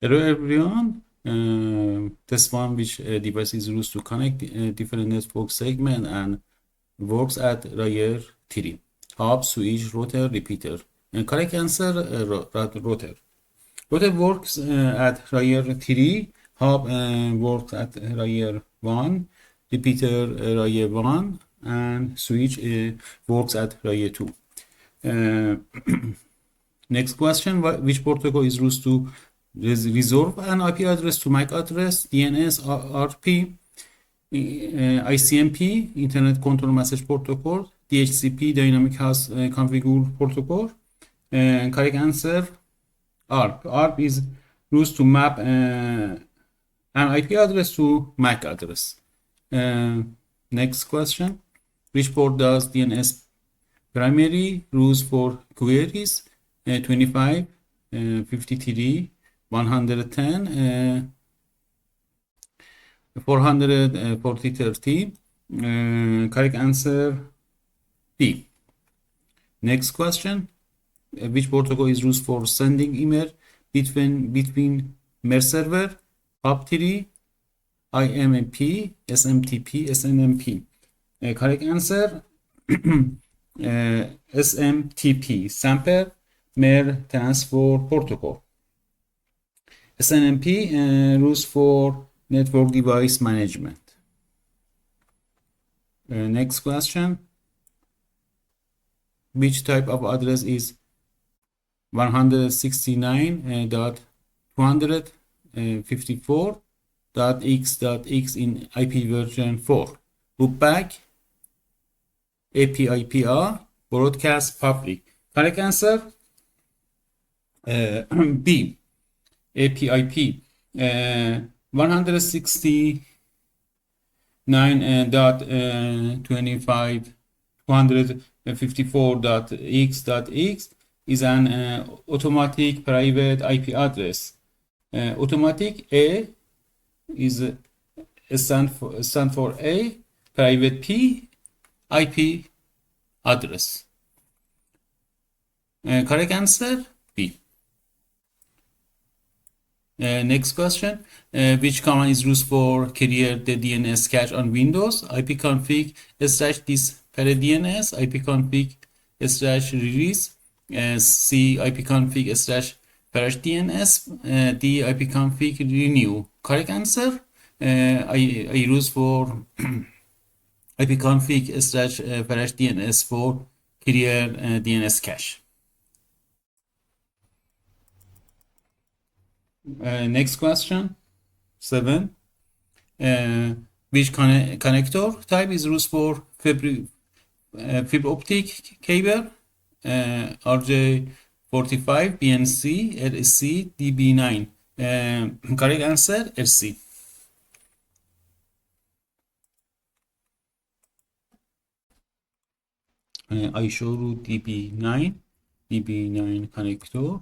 Hello everyone. This one which device is used to connect different network segment and works at layer 3. Hub, switch, router, repeater. Correct answer router. Router works at layer 3. Hub works at layer 1. Repeater layer 1 and switch works at layer 2. Uh, Next question, which protocol is used to resolve an IP address to MAC address? DNS, RP, ICMP, Internet Control Message Protocol, DHCP, Dynamic Host Configure Protocol. Correct answer, ARP. ARP is used to map an IP address to MAC address. Next question, which port does DNS primary use for queries? 25, 53, 110, 440, 30. Correct answer B. Next question. Which protocol is used for sending email between mail server, POP3, IMP, SMTP, SNMP? Correct answer SMTP, Sample Mail Transfer Protocol. SNMP rules for network device management. Next question. Which type of address is 169.254.x.x in IP version 4? Loopback, API-PR, broadcast public. Correct answer B. API-P. 169.254.x.x is an automatic private IP address. Automatic A is stand for A, private P, IP address. Correct answer B. Next question. Which command is used for clear the DNS cache on Windows? ipconfig /this DNS, ipconfig /release, C ipconfig /DNS, D ipconfig renew. Correct answer I use for ipconfig /DNS for clear DNS cache. Next question, 7. Which connector type is used for fiber optic cable? RJ45, BNC, LC, DB9. Correct answer, LC. I show you DB9 connector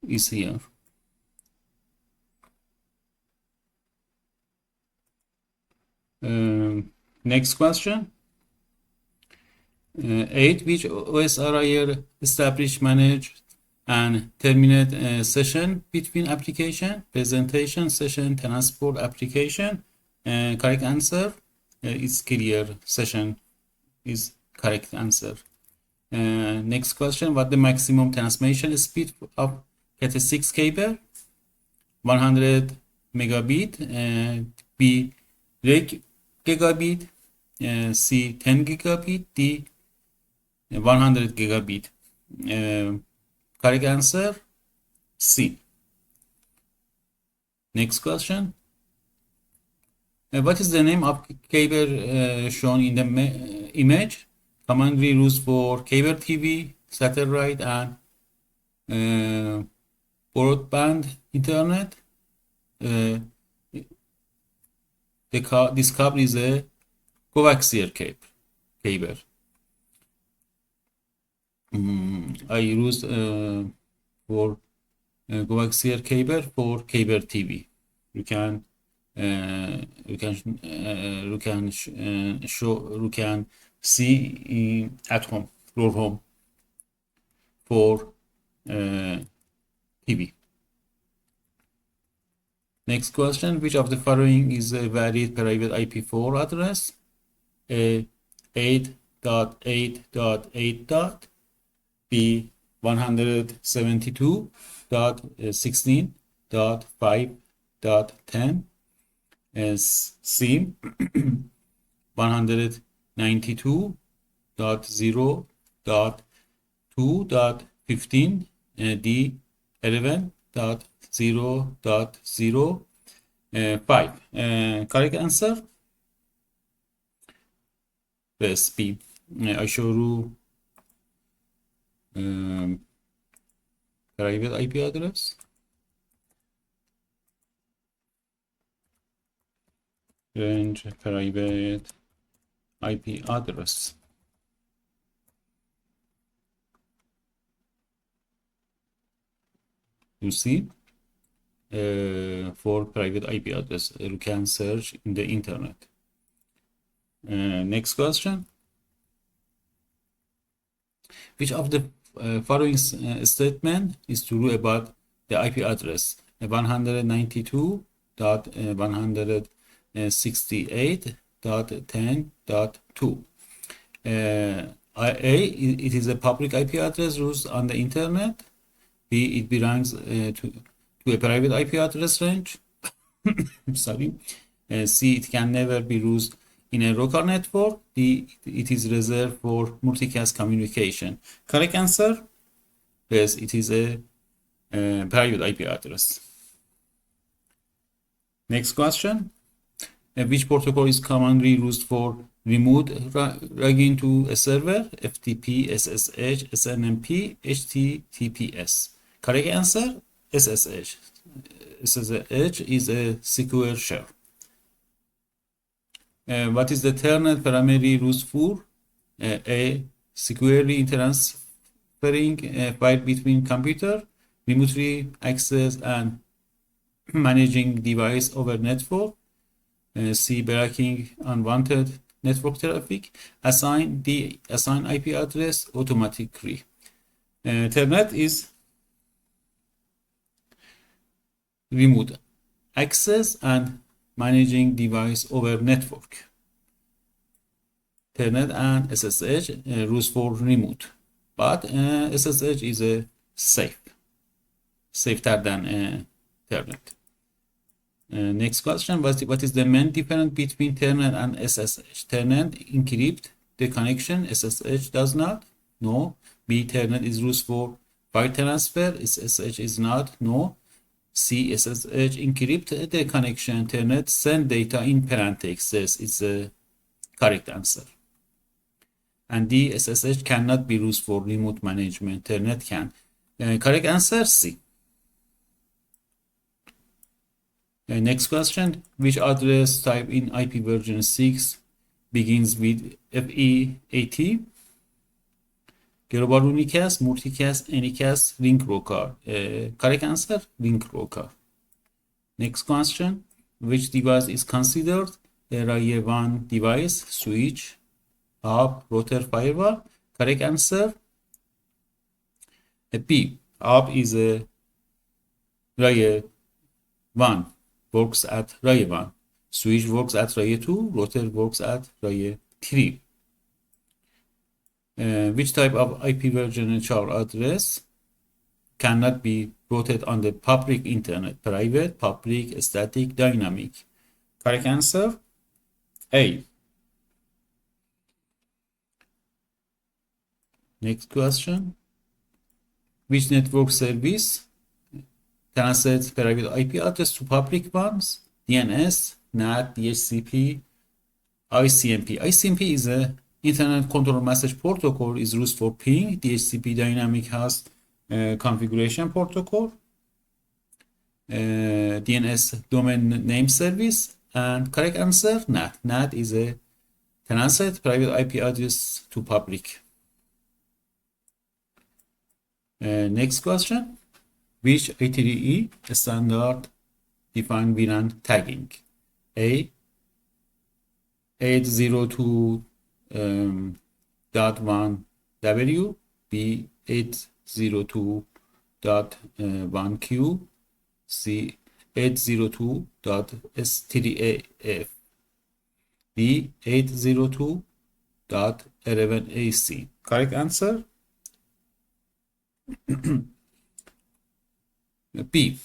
is here. Next question. 8. Which OS area establish, manage, and terminate session between application? Presentation, session, transport, application. Correct answer is clear. Session is correct answer. Next question. What the maximum transmission speed of Cat6 cable? 100 megabit, B gigabit, C 10 gigabit, D 100 gigabit. Correct answer C. Next question. What is the name of cable shown in the image? Commonly used for cable TV, satellite, and broadband internet. This cable is a coaxial cable. I use for coaxial cable for cable TV. You can see at home, your home. for TV. Next question, which of the following is a valid private IP4 address? A 8.8.8. B 172.16.5.10. C 192.0.2.15. D 11.0.05. Correct answer is B. Aşağı private IP address. Range private IP address. You see, for private IP address, you can search in the internet. Next question. Which of the following statement is true about the IP address? 192.168.10.2. A, it is a public IP address used on the internet. B, it belongs to a private IP address range. Sorry. C, it can never be used in a local network. D, it is reserved for multicast communication. Correct answer? Yes, it is a private IP address. Next question. Which protocol is commonly used for remote logging to a server? FTP, SSH, SNMP, HTTPS. Correct answer? SSH. SSH is a secure shell. What is the Telnet primarily used for? A, securely transferring file between computer, remotely access and managing device over network. C, blocking unwanted network traffic. Assign IP address automatically. Telnet is remote access and managing device over network. Telnet and SSH rules for remote, but SSH is a safer than Telnet. Next question, what is the main difference between Telnet and SSH? Telnet encrypt the connection, SSH does not. No. B, Telnet is used for file transfer, SSH is not. No. C, SSH encrypt the connection, Telnet send data in plain text. Yes, it's a correct answer. And D, SSH cannot be used for remote management, Telnet can. Correct answer, C. Next question, which address type in IP version 6 begins with FE80? Global unicast, multicast, anycast, link rocker. Correct answer, link rocker. Next question, which device is considered a layer 1 device? Switch, hub, router, firewall. Correct answer, B. Hub is a layer 1, works at layer 1. Switch works at layer 2, router works at layer 3. Which type of IP version char address cannot be routed on the public internet? Private, public, static, dynamic. Correct answer, A. Next question. Which network service translates private IP address to public ones? DNS, NAT, DHCP, ICMP. ICMP is a Internet Control Message Protocol, is used for ping. DHCP dynamic host configuration protocol. DNS domain name service. And correct answer, NAT. NAT is a translate private IP address to public. Next question. Which I3E standard define VLAN tagging? A, 802.1W, B, 802.1q C 802.s3af B 802.11ac. Correct answer B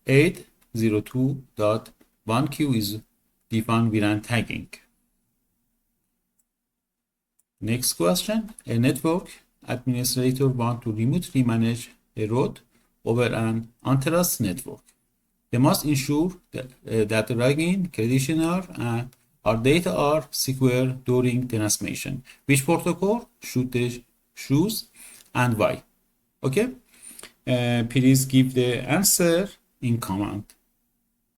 802.1q is defined within tagging. Next question. A network administrator wants to remotely manage a route over an untrusted network. They must ensure that the login, credentials, and our data are secure during transmission. Which protocol should they choose and why? Okay. Please give the answer in comment.